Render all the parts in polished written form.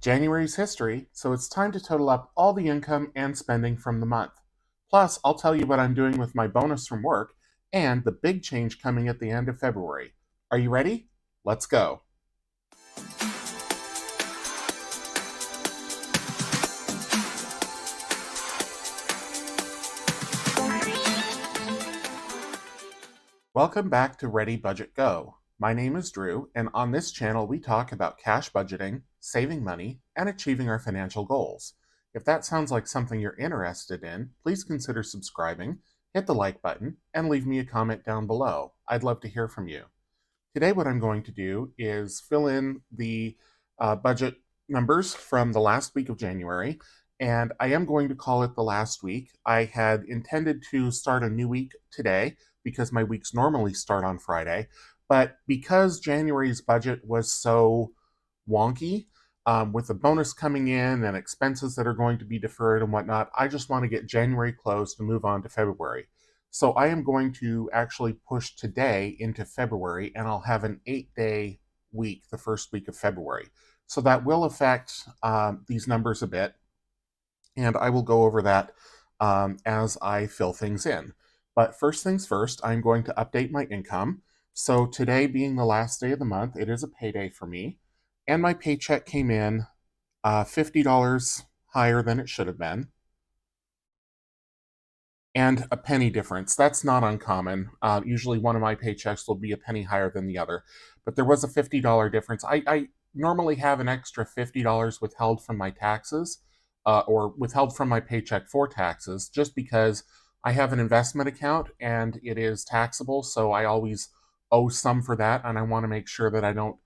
January's history, so it's time to total up all the income and spending from the month. Plus, I'll tell you what I'm doing with my bonus from work and the big change coming at the end of February. Are you ready? Let's go. Welcome back to Ready Budget Go. My name is Drew, and on this channel we talk about cash budgeting, saving money, and achieving our financial goals. If that sounds like something you're interested in, please consider subscribing, hit the like button, and leave me a comment down below. I'd love to hear from you. Today what I'm going to do is fill in the budget numbers from the last week of January, and I am going to call it the last week. I had intended to start a new week today because my weeks normally start on Friday, but because January's budget was so wonky, with the bonus coming in and expenses that are going to be deferred and whatnot, I just want to get January closed to move on to February. So I am going to actually push today into February, and I'll have an 8-day week, the first week of February. So that will affect these numbers a bit, and I will go over that as I fill things in. But first things first, I'm going to update my income. So today being the last day of the month, it is a payday for me, and my paycheck came in $50 higher than it should have been, and a penny difference. That's not uncommon. Usually one of my paychecks will be a penny higher than the other, but there was a $50 difference. I normally have an extra $50 withheld from my taxes, or withheld from my paycheck for taxes, just because I have an investment account and it is taxable, so I always owe some for that, and I want to make sure that I don't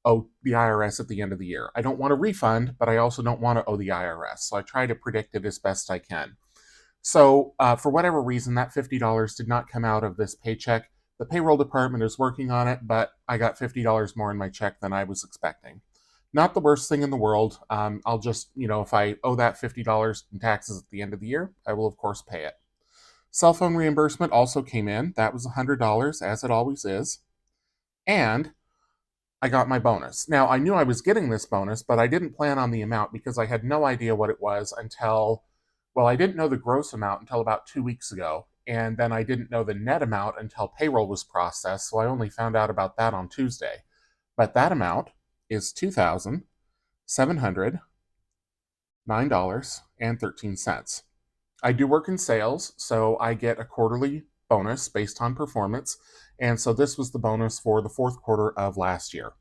owe the IRS at the end of the year. I don't want a refund, but I also don't want to owe the IRS, so I try to predict it as best I can. So for whatever reason, that $50 did not come out of this paycheck. The payroll department is working on it, but I got $50 more in my check than I was expecting. Not the worst thing in the world. I'll just, if I owe that $50 in taxes at the end of the year, I will of course pay it. Cell phone reimbursement also came in. That was $100, as it always is. And I got my bonus. Now, I knew I was getting this bonus, but I didn't plan on the amount because I had no idea what it was until, well, I didn't know the gross amount until about 2 weeks ago. And then I didn't know the net amount until payroll was processed, so I only found out about that on Tuesday. But that amount is $2,709.13. I do work in sales, so I get a quarterly bonus based on performance, and so this was the bonus for the fourth quarter of last year.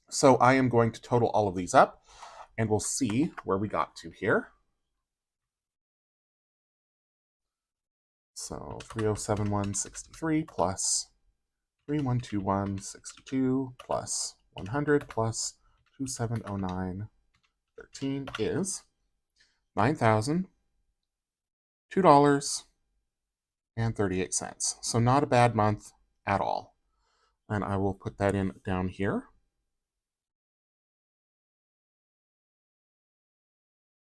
So I am going to total all of these up, and we'll see where we got to here. So 3071.63 plus 3121.62 plus 100 plus 2709.13 is $9,002.38. So not a bad month at all. And I will put that in down here.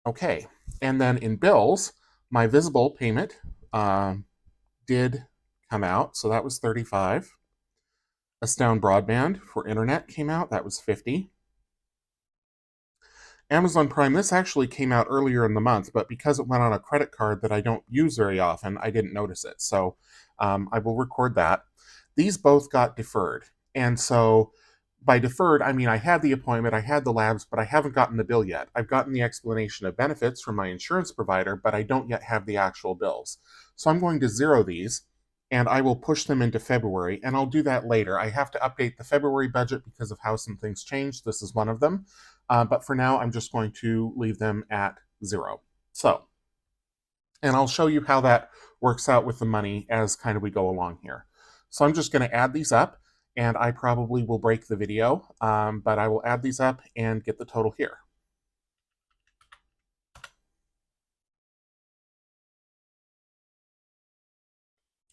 Okay, and then in bills, my visible payment did come out, so that was $35. Astound Broadband for internet came out, that was $50. Amazon Prime, this actually came out earlier in the month, but because it went on a credit card that I don't use very often, I didn't notice it. So I will record that. These both got deferred. And so by deferred, I mean I had the appointment, I had the labs, but I haven't gotten the bill yet. I've gotten the explanation of benefits from my insurance provider, but I don't yet have the actual bills. So I'm going to zero these, and I will push them into February, and I'll do that later. I have to update the February budget because of how some things changed. This is one of them. But for now, I'm just going to leave them at 0. So, and I'll show you how that works out with the money as kind of we go along here. So I'm just going to add these up, and I probably will break the video, but I will add these up and get the total here.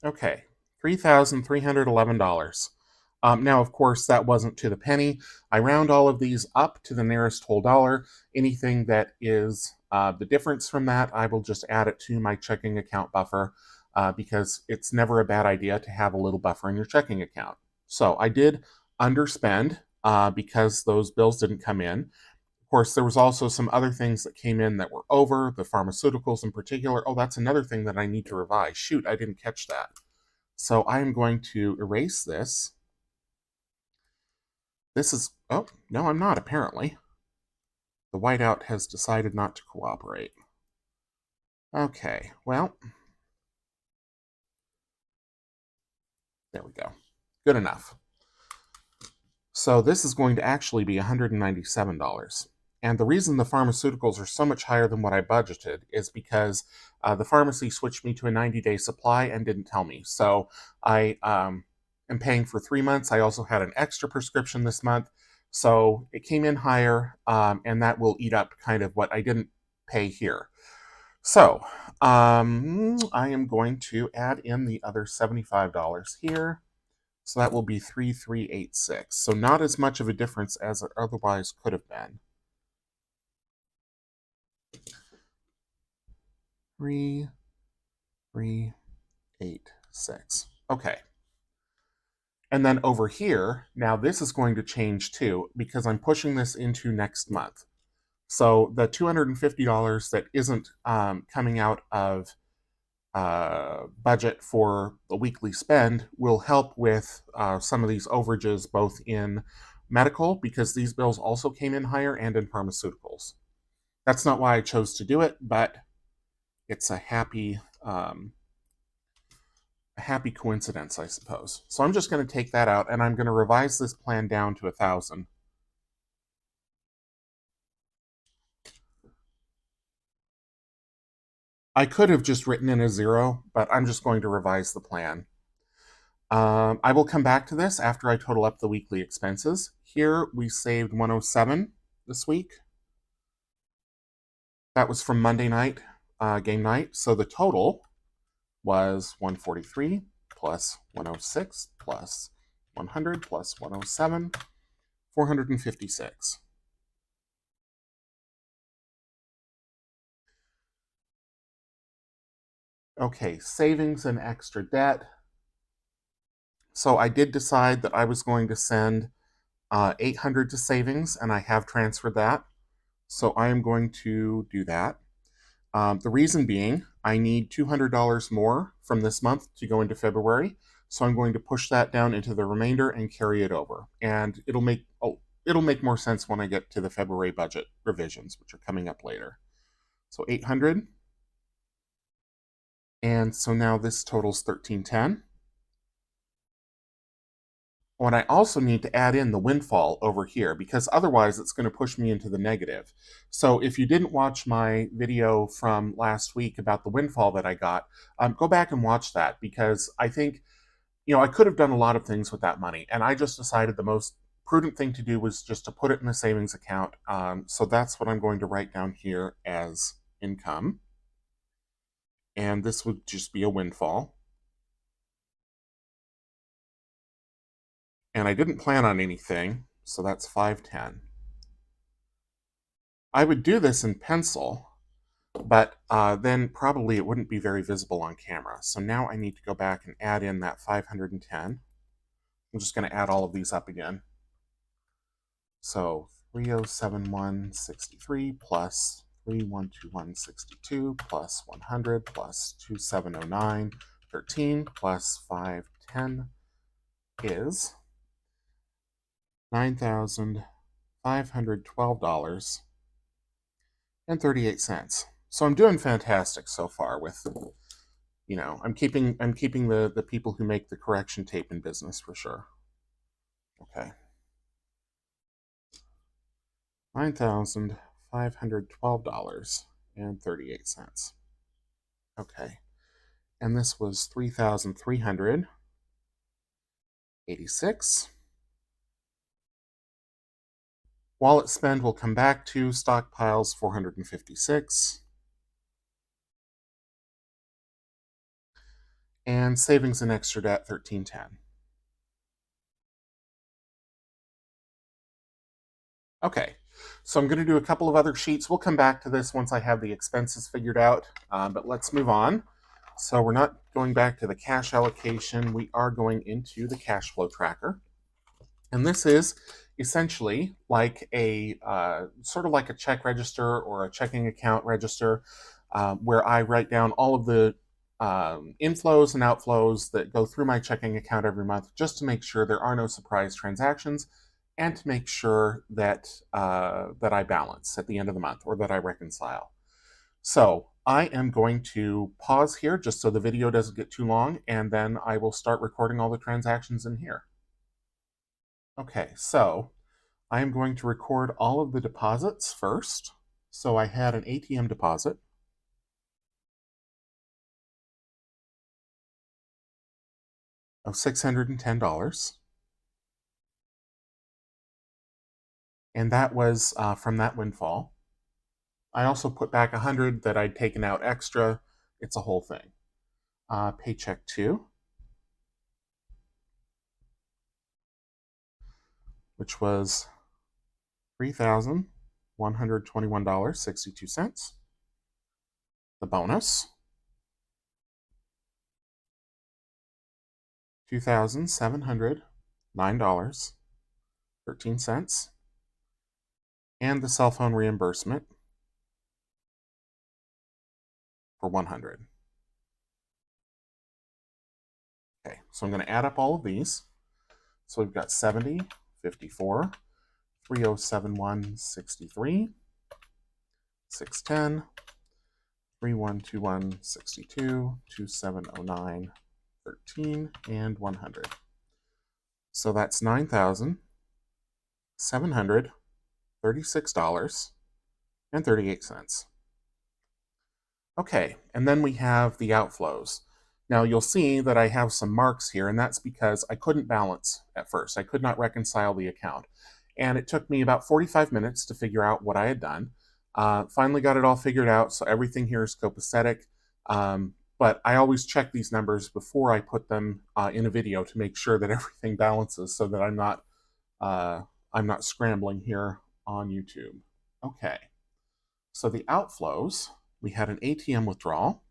Okay, $3,311. Now, of course, that wasn't to the penny. I round all of these up to the nearest whole dollar. Anything that is the difference from that, I will just add it to my checking account buffer, because it's never a bad idea to have a little buffer in your checking account. So I did underspend because those bills didn't come in. Of course, there was also some other things that came in that were over, the pharmaceuticals in particular. Oh, that's another thing that I need to revise. Shoot, I didn't catch that. So I am going to erase this. This is, oh, no, I'm not, apparently. The whiteout has decided not to cooperate. Okay, well, there we go. Good enough. So this is going to actually be $197. And the reason the pharmaceuticals are so much higher than what I budgeted is because the pharmacy switched me to a 90-day supply and didn't tell me. So I am paying for 3 months. I also had an extra prescription this month. So it came in higher, and that will eat up kind of what I didn't pay here. So I am going to add in the other $75 here. So that will be 3386. So not as much of a difference as it otherwise could have been. 3386. Okay. And then over here, now this is going to change too, because I'm pushing this into next month. So the $250 that isn't coming out of budget for the weekly spend will help with some of these overages, both in medical, because these bills also came in higher, and in pharmaceuticals. That's not why I chose to do it, but it's a happy coincidence, I suppose. So I'm just going to take that out, and I'm going to revise this plan down to 1,000. I could have just written in a 0, but I'm just going to revise the plan. I will come back to this after I total up the weekly expenses. Here we saved 107 this week. That was from Monday night, game night. So the total was 143 plus 106 plus 100 plus 107, 456. Okay, savings and extra debt. So I did decide that I was going to send 800 to savings, and I have transferred that. So I am going to do that. The reason being, I need $200 more from this month to go into February. So I'm going to push that down into the remainder and carry it over. And it'll make more sense when I get to the February budget revisions, which are coming up later. So 800. And so now this totals 1310. And I also need to add in the windfall over here, because otherwise it's going to push me into the negative. So if you didn't watch my video from last week about the windfall that I got, go back and watch that, because I think, I could have done a lot of things with that money, and I just decided the most prudent thing to do was just to put it in a savings account. So that's what I'm going to write down here as income. And this would just be a windfall. And I didn't plan on anything, so that's 510. I would do this in pencil, but then probably it wouldn't be very visible on camera. So now I need to go back and add in that 510. I'm just going to add all of these up again. So 307163 plus 312162 plus 100 plus 2709 13 plus 510 is $9,512.38. So I'm doing fantastic so far with, I'm keeping the people who make the correction tape in business for sure. Okay. $9,512.38. Okay. And this was 3,386. Wallet spend will come back to stockpiles 456. And savings and extra debt 1310. Okay, so I'm going to do a couple of other sheets. We'll come back to this once I have the expenses figured out, but let's move on. So we're not going back to the cash allocation. We are going into the cash flow tracker. And this is essentially like a sort of like a check register or a checking account register, where I write down all of the inflows and outflows that go through my checking account every month, just to make sure there are no surprise transactions, and to make sure that that I balance at the end of the month, or that I reconcile. So I am going to pause here just so the video doesn't get too long, and then I will start recording all the transactions in here. Okay, so I am going to record all of the deposits first. So I had an ATM deposit of $610, and that was from that windfall. I also put back 100 that I'd taken out extra. It's a whole thing. Paycheck 2, which was $3,121.62. The bonus, $2,709.13. And the cell phone reimbursement for 100. Okay, so I'm going to add up all of these. So we've got 70, 54, 3071.63, 610, 3121.62, 2709.13, and 100. So that's $9,736.38. Okay, and then we have the outflows. Now you'll see that I have some marks here, and that's because I couldn't balance at first. I could not reconcile the account. And it took me about 45 minutes to figure out what I had done. Finally got it all figured out, so everything here is copacetic. But I always check these numbers before I put them in a video to make sure that everything balances, so that I'm not scrambling here on YouTube. Okay, so the outflows, we had an ATM withdrawal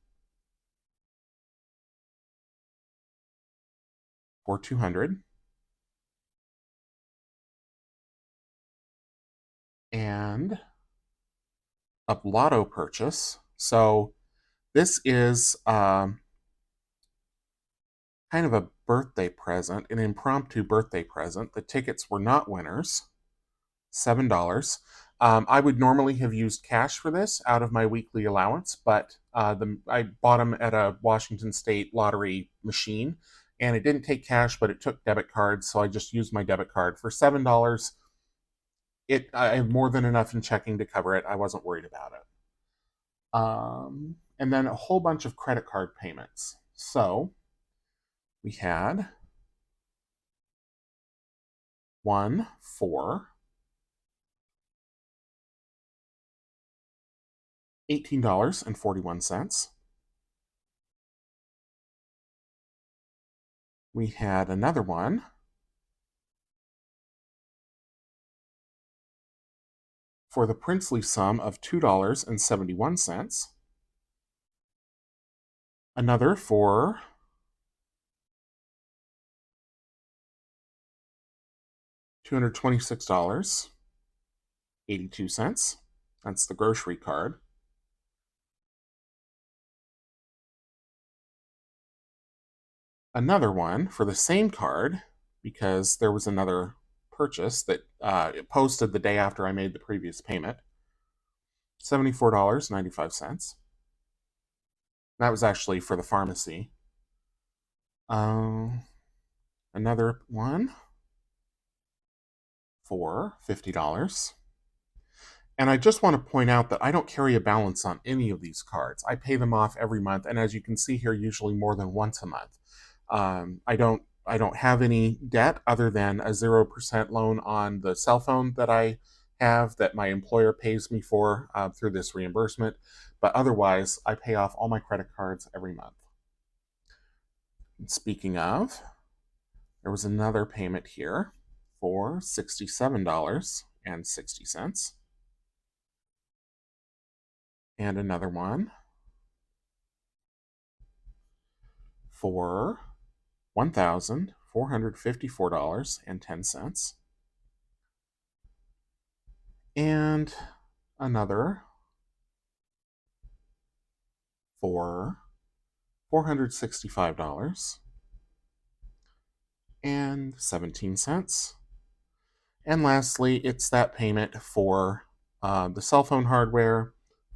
for 200, and a lotto purchase. So this is kind of a birthday present, an impromptu birthday present. The tickets were not winners. $7. I would normally have used cash for this out of my weekly allowance, but I bought them at a Washington State lottery machine, and it didn't take cash, but it took debit cards, so I just used my debit card. For $7, I have more than enough in checking to cover it. I wasn't worried about it. And then a whole bunch of credit card payments. So we had one for $18.41. We had another one for the princely sum of $2.71. Another for $226.82. That's the grocery card. Another one for the same card, because there was another purchase that it posted the day after I made the previous payment. $74.95. That was actually for the pharmacy. Another one for $50. And I just want to point out that I don't carry a balance on any of these cards. I pay them off every month, and as you can see here, usually more than once a month. I don't have any debt other than a 0% loan on the cell phone that I have, that my employer pays me for through this reimbursement. But otherwise, I pay off all my credit cards every month. And speaking of, there was another payment here for $67.60. And another one for $1,454.10. and another for $465.17. And lastly, it's that payment for the cell phone hardware,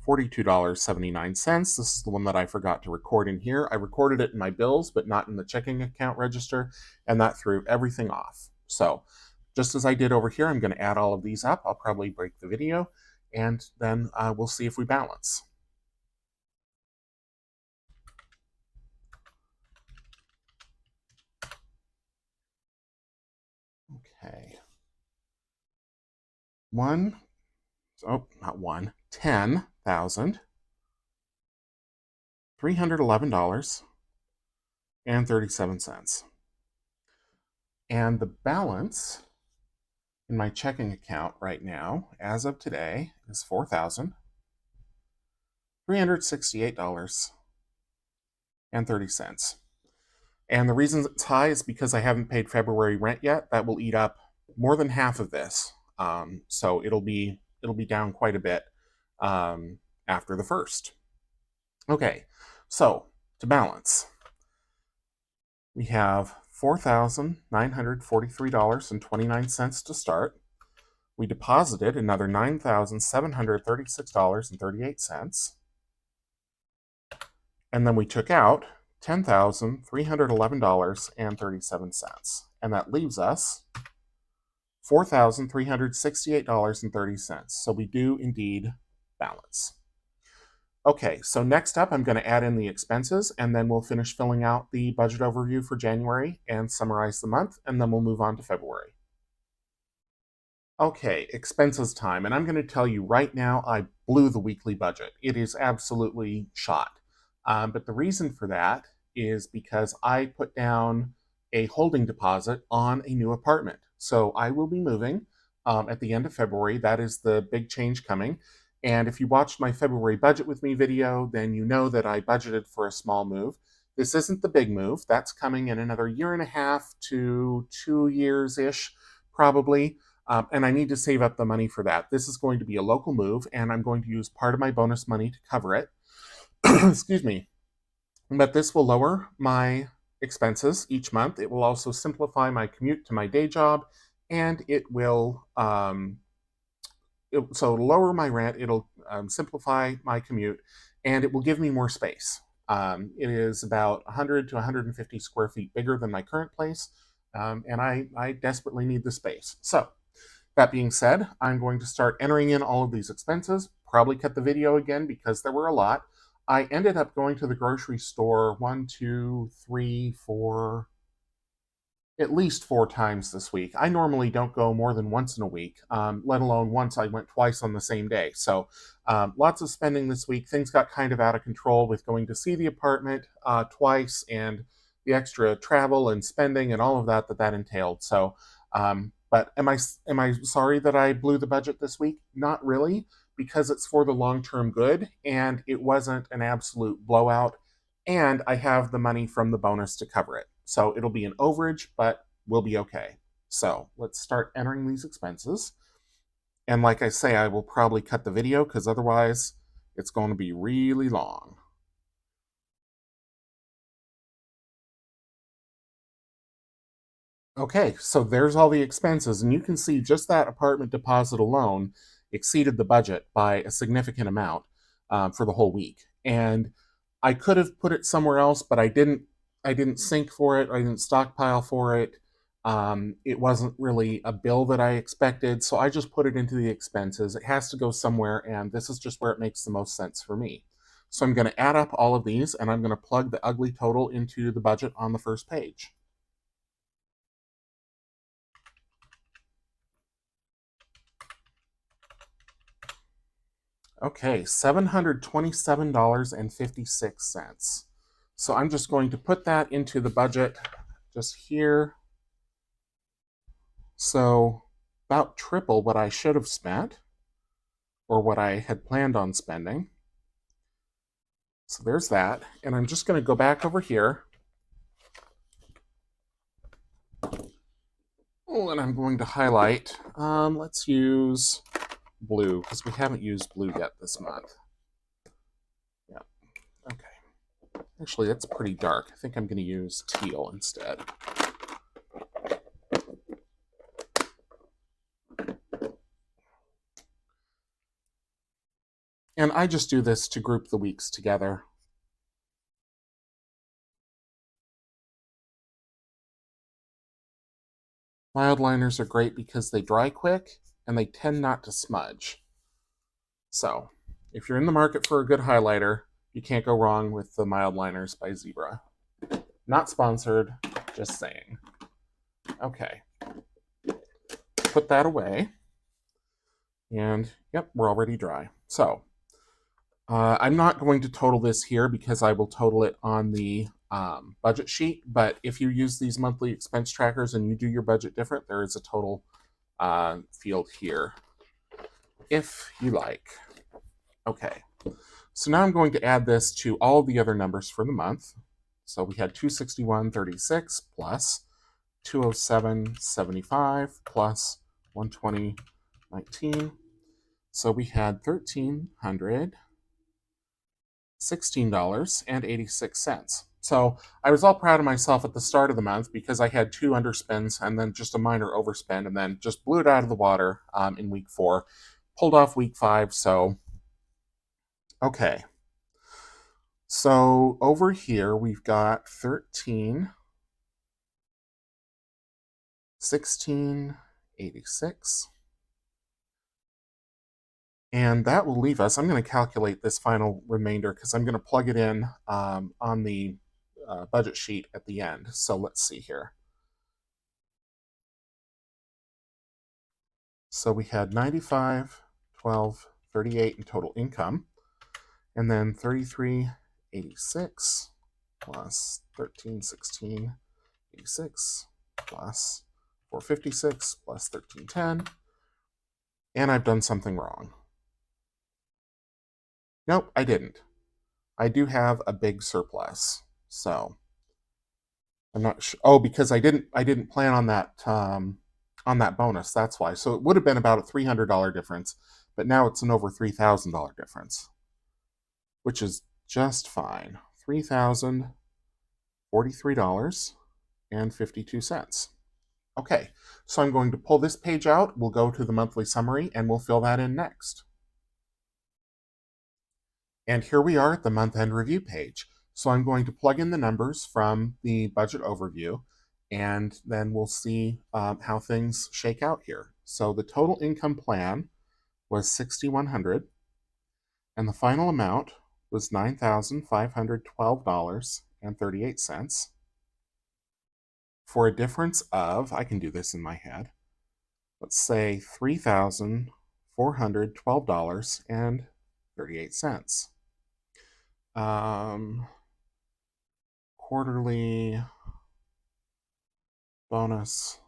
$42.79. This is the one that I forgot to record in here. I recorded it in my bills, but not in the checking account register, and that threw everything off. So just as I did over here, I'm going to add all of these up. I'll probably break the video, and then we'll see if we balance. Okay. $10,311.37. And the balance in my checking account right now, as of today, is $4,368.30. And the reason it's high is because I haven't paid February rent yet. That will eat up more than half of this. So it'll be down quite a bit after the first. Okay, so to balance, we have $4,943.29 to start. We deposited another $9,736.38. And then we took out $10,311.37. And that leaves us $4,368.30. So we do indeed balance. Okay, so next up, I'm going to add in the expenses, and then we'll finish filling out the budget overview for January and summarize the month, and then we'll move on to February. Okay, expenses time, and I'm going to tell you right now, I blew the weekly budget. It is absolutely shot. But the reason for that is because I put down a holding deposit on a new apartment. So I will be moving at the end of February. That is the big change coming. And if you watched my February budget with me video, then you know that I budgeted for a small move. This isn't the big move. That's coming in another year and a half to 2 years-ish, probably. And I need to save up the money for that. This is going to be a local move, and I'm going to use part of my bonus money to cover it. Excuse me. But this will lower my expenses each month. It will also simplify my commute to my day job, and it will so lower my rent. It'll simplify my commute, and it will give me more space. It is about 100 to 150 square feet bigger than my current place, and I desperately need the space. So that being said, I'm going to start entering in all of these expenses, probably cut the video again because there were a lot. I ended up going to the grocery store at least 4 times this week. I normally don't go more than once in a week, let alone once I went twice on the same day. So lots of spending this week. Things got kind of out of control with going to see the apartment twice and the extra travel and spending and all of that entailed. So, but am I sorry that I blew the budget this week? Not really, because it's for the long-term good and it wasn't an absolute blowout. And I have the money from the bonus to cover it. So it'll be an overage, but we'll be okay. So let's start entering these expenses. And like I say, I will probably cut the video because otherwise it's going to be really long. Okay, so there's all the expenses, and you can see just that apartment deposit alone exceeded the budget by a significant amount for the whole week. And I could have put it somewhere else, but I didn't. I didn't sync for it. I didn't stockpile for it. It wasn't really a bill that I expected, so I just put it into the expenses. It has to go somewhere, and this is just where it makes the most sense for me. So I'm going to add up all of these, and I'm going to plug the ugly total into the budget on the first page. Okay, $727.56. So I'm just going to put that into the budget just here. So about triple what I should have spent or what I had planned on spending. So there's that. And I'm just going to go back over here. Oh, and I'm going to highlight. Let's use blue because we haven't used blue yet this month. Yeah, okay. Actually, that's pretty dark. I think I'm going to use teal instead. And I just do this to group the weeks together. Mild liners are great because they dry quick and they tend not to smudge. So, if you're in the market for a good highlighter, you can't go wrong with the mild liners by Zebra. Not sponsored, just saying. Okay. Put that away. And yep, we're already dry. So, I'm not going to total this here because I will total it on the budget sheet. But if you use these monthly expense trackers and you do your budget different, there is a total field here if you like. Okay, so now I'm going to add this to all of the other numbers for the month. So we had 261.36 plus 207.75 plus 120.19. So we had $1,316.86. So I was all proud of myself at the start of the month because I had 2 underspends and then just a minor overspend and then just blew it out of the water in week 4. Pulled off week 5, so okay. So over here we've got 13, 16, 86. And that will leave us, I'm going to calculate this final remainder because I'm going to plug it in on the budget sheet at the end. So let's see here. So we had 95, 12, 38 in total income. And then 33.86 plus 13.16.86 plus 456 plus 1310. And I've done something wrong. Nope, I didn't. I do have a big surplus. So I'm not sure. Oh, because I didn't plan on that bonus. That's why. So it would have been about a $300 difference, but now it's an over $3,000 difference, which is just fine. $3,043.52. Okay, so I'm going to pull this page out. We'll go to the monthly summary and we'll fill that in next. And here we are at the month-end review page. So I'm going to plug in the numbers from the budget overview, and then we'll see how things shake out here. So the total income plan was $6,100, and the final amount was $9,512.38 for a difference of, I can do this in my head, let's say $3,412.38. Quarterly bonus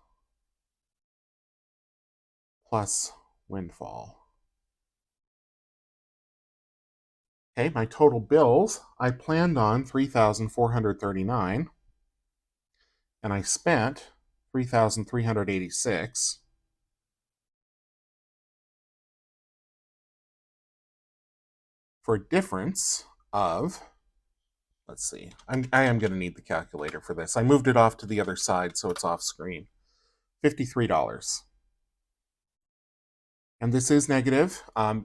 plus windfall. Okay, my total bills, I planned on $3,439 and I spent $3,386 for a difference of, let's see, I am going to need the calculator for this. I moved it off to the other side so it's off screen. $53. And this is negative,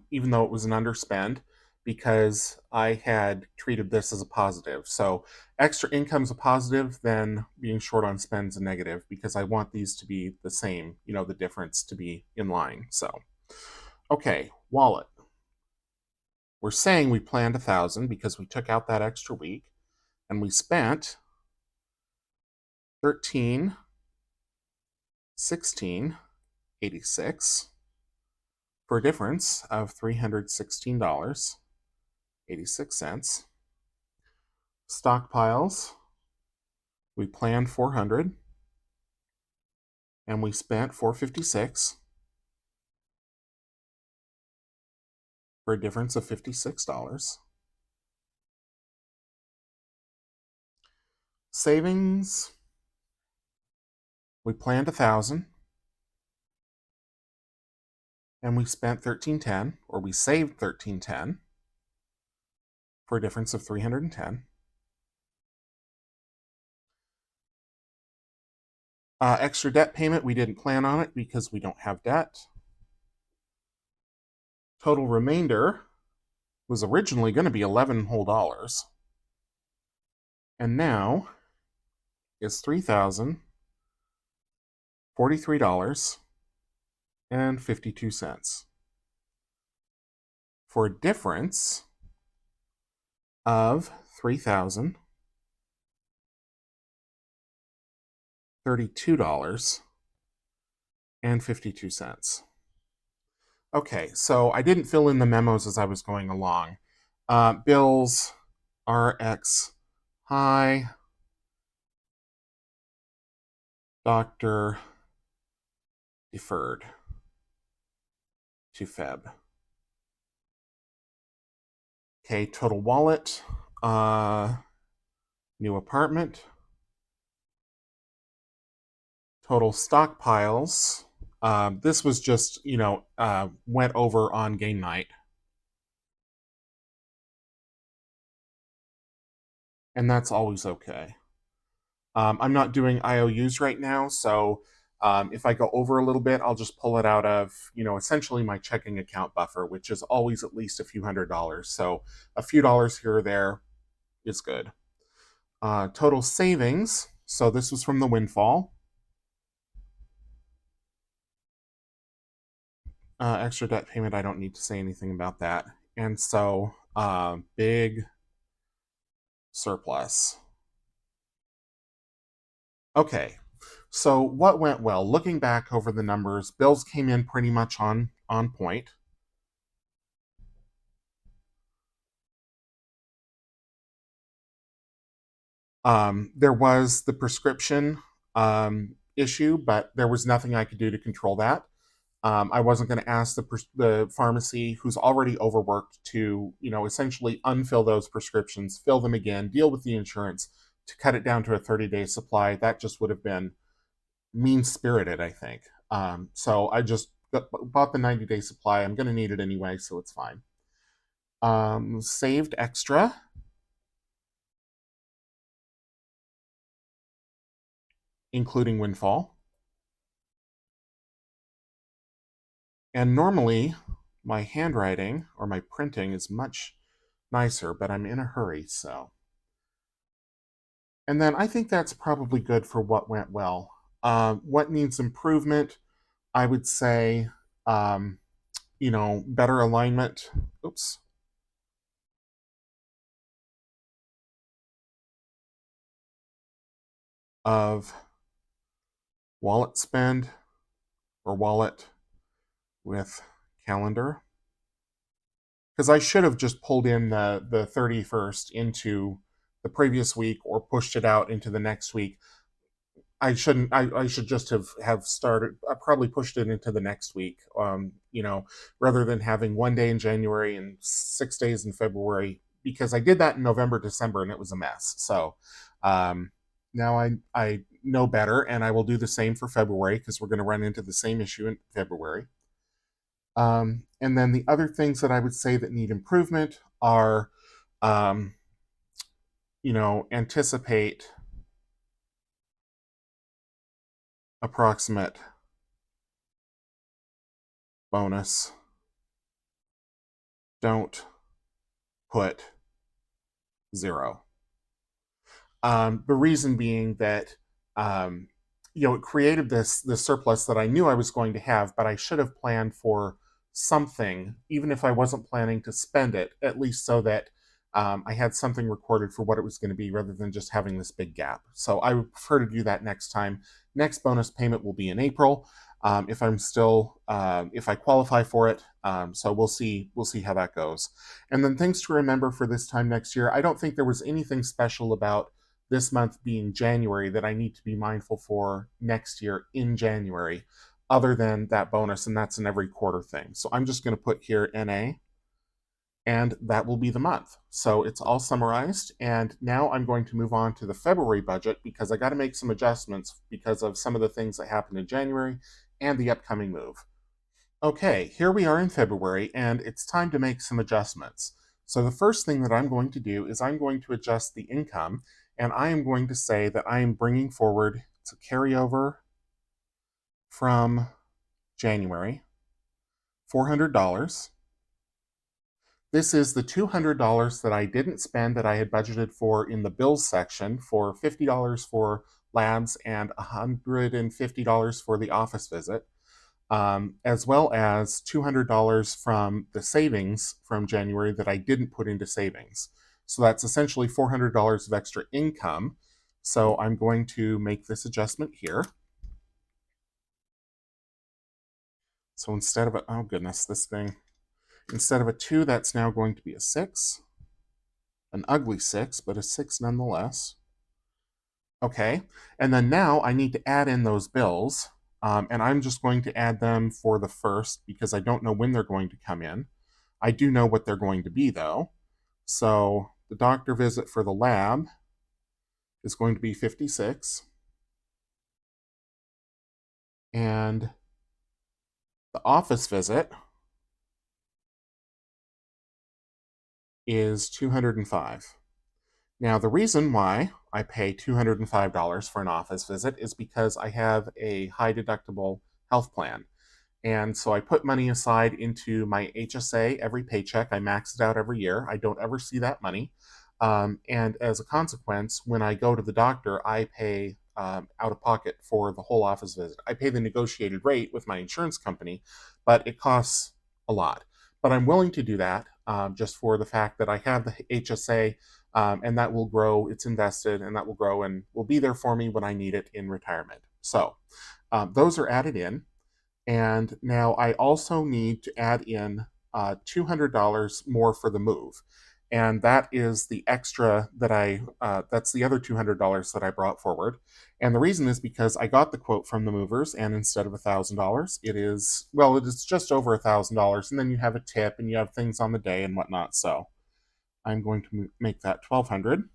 even though it was an underspend, because I had treated this as a positive. So extra income's a positive, then being short on spend's a negative, because I want these to be the same, the difference to be in line. So, okay, wallet. We're saying we planned 1,000 because we took out that extra week, and we spent 13, 16, 86 for a difference of $316.86. Stockpiles, we planned 400 and we spent 456 for a difference of $56. Savings, we planned 1,000 and we spent $13.10, or we saved $13.10 for a difference of $310. Extra debt payment, we didn't plan on it because we don't have debt. Total remainder was originally going to be $11 whole, and now is $3,043.52 for a difference of $3,032.52. Okay, so I didn't fill in the memos as I was going along. Bills, RX high, doctor deferred to Feb. Okay, total wallet, new apartment, total stockpiles. This was just, went over on game night. And that's always okay. I'm not doing IOUs right now, so if I go over a little bit, I'll just pull it out of, essentially my checking account buffer, which is always at least a few $100s. So a few dollars here or there is good. Total savings. So this was from the windfall. Extra debt payment, I don't need to say anything about that. And so big surplus. Okay, so what went well? Looking back over the numbers, bills came in pretty much on point. There was the prescription issue, but there was nothing I could do to control that. I wasn't going to ask the pharmacy, who's already overworked, to essentially unfill those prescriptions, fill them again, deal with the insurance to cut it down to a 30-day supply. That just would have been mean-spirited, I think. So I just bought the 90-day supply. I'm going to need it anyway, so it's fine. Saved extra. Including windfall. And normally, my handwriting or my printing is much nicer, but I'm in a hurry, so. And then I think that's probably good for what went well. What needs improvement? I would say, better alignment. Oops. Of wallet spend or wallet with calendar. Because I should have just pulled in the 31st into the previous week or pushed it out into the next week. I shouldn't. I should just have started. I probably pushed it into the next week. Rather than having one day in January and 6 days in February, because I did that in November, December, and it was a mess. So now I know better, and I will do the same for February because we're going to run into the same issue in February. And then the other things that I would say that need improvement are, anticipate approximate bonus. Don't put 0. The reason being that it created this surplus that I knew I was going to have, but I should have planned for something, even if I wasn't planning to spend it, at least so that I had something recorded for what it was going to be rather than just having this big gap. So I would prefer to do that next time. Next bonus payment will be in April. If I qualify for it. So we'll see how that goes. And then things to remember for this time next year. I don't think there was anything special about this month being January that I need to be mindful for next year in January, other than that bonus, and that's an every quarter thing. So I'm just going to put here NA, and that will be the month. So it's all summarized, and now I'm going to move on to the February budget because I got to make some adjustments because of some of the things that happened in January and the upcoming move. Okay, here we are in February, and it's time to make some adjustments. So the first thing that I'm going to do is I'm going to adjust the income, and I am going to say that I am bringing forward to carryover from January $400. This is the $200 that I didn't spend that I had budgeted for in the bills section for $50 for labs and $150 for the office visit. As well as $200 from the savings from January that I didn't put into savings. So that's essentially $400 of extra income. So I'm going to make this adjustment here. So instead of oh goodness, this thing, instead of a 2, that's now going to be a 6. An ugly 6, but a 6 nonetheless. Okay, and then now I need to add in those bills, and I'm just going to add them for the first because I don't know when they're going to come in. I do know what they're going to be though. So the doctor visit for the lab is going to be 56, and the office visit is 205. Now, the reason why I pay $205 for an office visit is because I have a high deductible health plan. And so I put money aside into my HSA every paycheck. I max it out every year. I don't ever see that money. And as a consequence, when I go to the doctor, I pay out of pocket for the whole office visit. I pay the negotiated rate with my insurance company, but it costs a lot. But I'm willing to do that just for the fact that I have the HSA and that will grow. It's invested and that will grow and will be there for me when I need it in retirement. So those are added in. And now I also need to add in $200 more for the move. And that is the extra that that's the other $200 that I brought forward. And the reason is because I got the quote from the movers, and instead of $1,000, it is, well, it is just over $1,000. And then you have a tip and you have things on the day and whatnot. So I'm going to make that 1,200.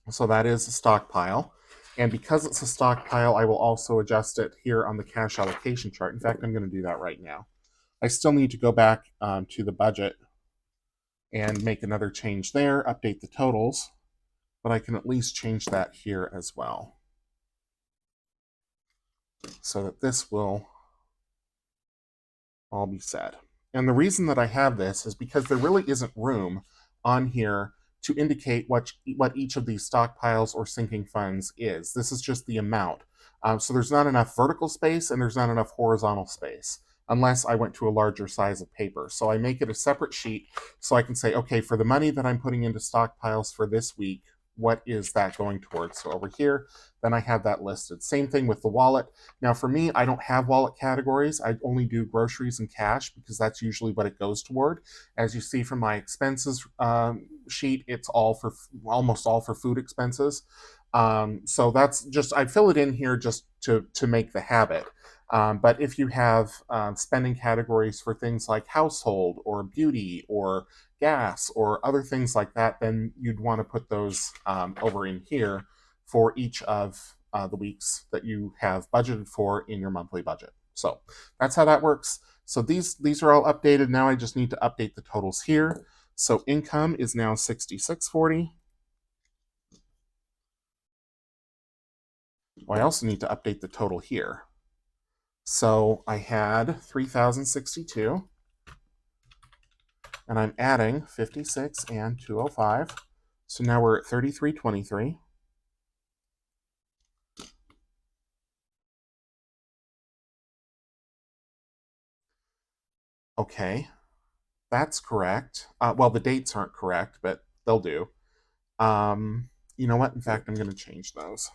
So that is a stockpile. And because it's a stockpile, I will also adjust it here on the cash allocation chart. In fact, I'm going to do that right now. I still need to go back to the budget and make another change there, update the totals, but I can at least change that here as well so that this will all be set. And the reason that I have this is because there really isn't room on here to indicate what each of these stockpiles or sinking funds is. This is just the amount. So there's not enough vertical space and there's not enough horizontal space unless I went to a larger size of paper. So I make it a separate sheet so I can say, okay, for the money that I'm putting into stockpiles for this week, what is that going towards? So over here, then I have that listed. Same thing with the wallet. Now for me, I don't have wallet categories. I only do groceries and cash because that's usually what it goes toward. As you see from my expenses sheet, it's all for almost all for food expenses. So that's just, I fill it in here just to make the habit. But if you have spending categories for things like household or beauty or gas or other things like that, then you'd want to put those over in here for each of the weeks that you have budgeted for in your monthly budget. So that's how that works. So these are all updated. Now I just need to update the totals here. So income is now $66.40. I also need to update the total here. So I had 3,062, and I'm adding 56 and 205. So now we're at 3,323. Okay, that's correct. Well, the dates aren't correct, but they'll do. You know what? In fact, I'm going to change those.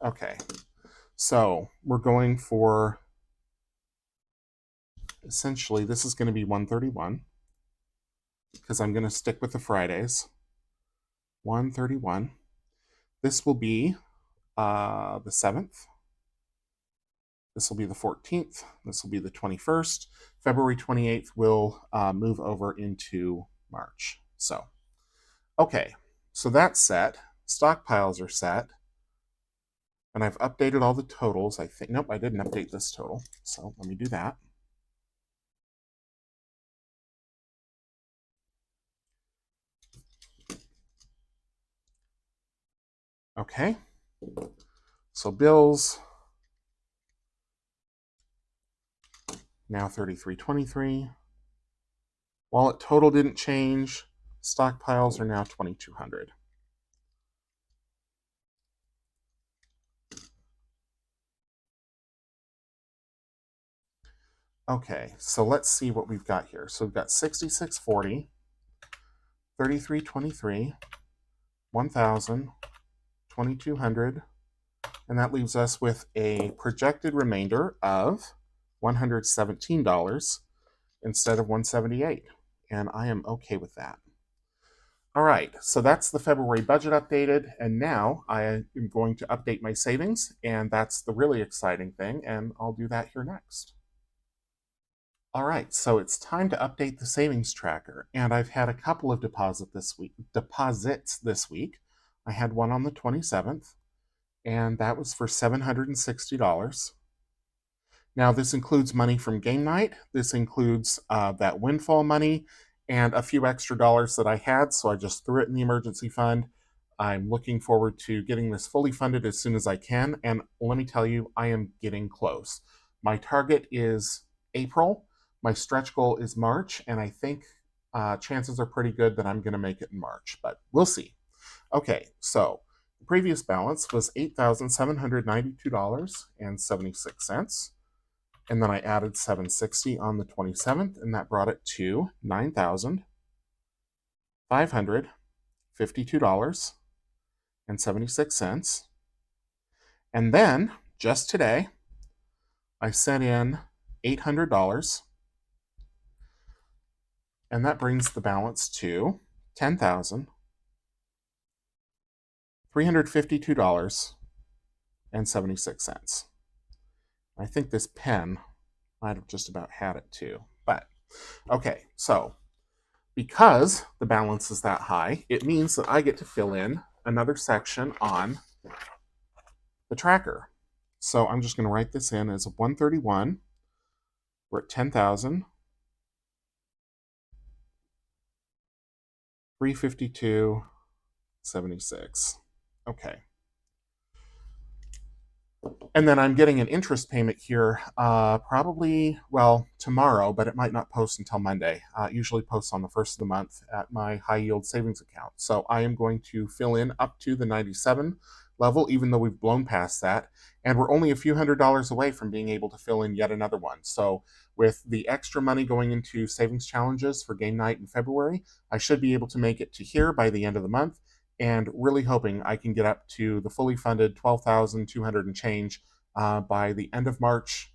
Okay, so we're going for, essentially, this is going to be 131 because I'm going to stick with the Fridays. 131. This will be the 7th. This will be the 14th. This will be the 21st. February 28th will move over into March. So, okay, so that's set. Stockpiles are set. And I've updated all the totals, I think. Nope, I didn't update this total. So let me do that. Okay. So bills, now 33.23. Wallet total didn't change. Stockpiles are now 2,200. Okay, so let's see what we've got here. So we've got 66.40, 33.23, 1,000, 2,200, and that leaves us with a projected remainder of $117 instead of $178, and I am okay with that. All right, so that's the February budget updated, and now I am going to update my savings, and that's the really exciting thing, and I'll do that here next. All right, so it's time to update the savings tracker, and I've had a couple of deposits this week. I had one on the 27th, and that was for $760. Now, this includes money from game night. This includes that windfall money and a few extra dollars that I had, so I just threw it in the emergency fund. I'm looking forward to getting this fully funded as soon as I can, and let me tell you, I am getting close. My target is April. My stretch goal is March, and I think chances are pretty good that I'm going to make it in March, but we'll see. Okay, so the previous balance was $8,792.76. And then I added 760 on the 27th, and that brought it to $9,552.76. And then, just today, I sent in $800, and that brings the balance to $10,352.76. I think this pen might have just about had it too. But, okay, so because the balance is that high, it means that I get to fill in another section on the tracker. So I'm just going to write this in as 131. We're at 10,000. 352.76. Okay. And then I'm getting an interest payment here probably, well, tomorrow, but it might not post until Monday. It usually posts on the first of the month at my high yield savings account. So I am going to fill in up to the 97 level, even though we've blown past that. And we're only a few $100s away from being able to fill in yet another one. So with the extra money going into savings challenges for game night in February, I should be able to make it to here by the end of the month, and really hoping I can get up to the fully funded 12,200 and change by the end of March,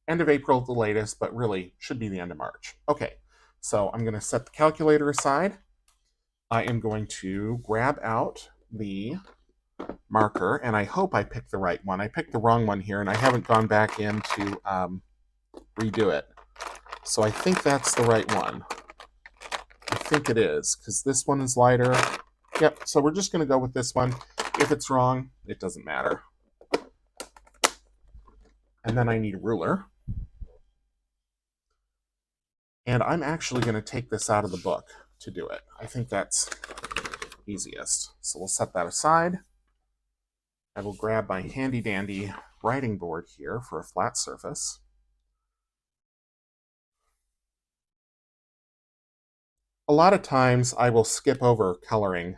end of April at the latest, but really should be the end of March. Okay, so I'm going to set the calculator aside. I am going to grab out the marker, and I hope I picked the right one. I picked the wrong one here, and I haven't gone back in to redo it. So I think that's the right one. I think it is, because this one is lighter. Yep, so we're just going to go with this one. If it's wrong, it doesn't matter. And then I need a ruler. And I'm actually going to take this out of the book to do it. I think that's easiest. So we'll set that aside. I will grab my handy dandy writing board here for a flat surface. A lot of times I will skip over coloring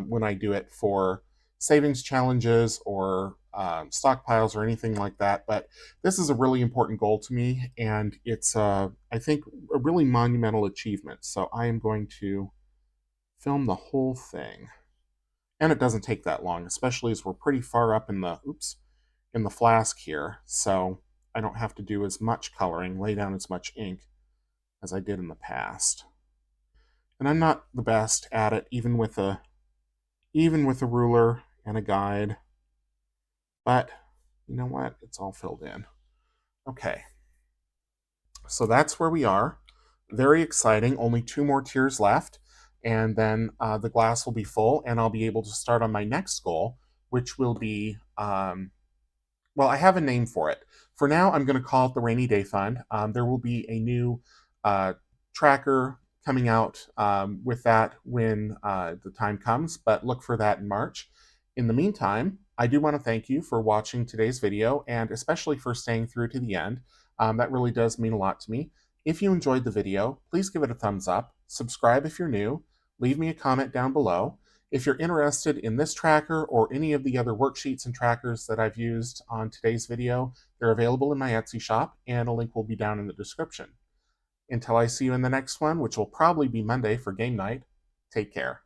when I do it for savings challenges or stockpiles or anything like that, but this is a really important goal to me, and it's, I think, a really monumental achievement. So I am going to film the whole thing. And it doesn't take that long, especially as we're pretty far up in the flask here, so I don't have to do as much coloring, lay down as much ink as I did in the past. And I'm not the best at it, even with a ruler and a guide. But you know what? It's all filled in. Okay. So that's where we are. Very exciting. Only 2 more tiers left. And then the glass will be full, and I'll be able to start on my next goal, which will be Well, I have a name for it. For now, I'm going to call it the Rainy Day Fund. There will be a new uh, tracker coming out with that when the time comes, but look for that in March. In the meantime, I do want to thank you for watching today's video and especially for staying through to the end. That really does mean a lot to me. If you enjoyed the video, please give it a thumbs up, subscribe if you're new, leave me a comment down below. If you're interested in this tracker or any of the other worksheets and trackers that I've used on today's video, they're available in my Etsy shop, and a link will be down in the description. Until I see you in the next one, which will probably be Monday for game night, take care.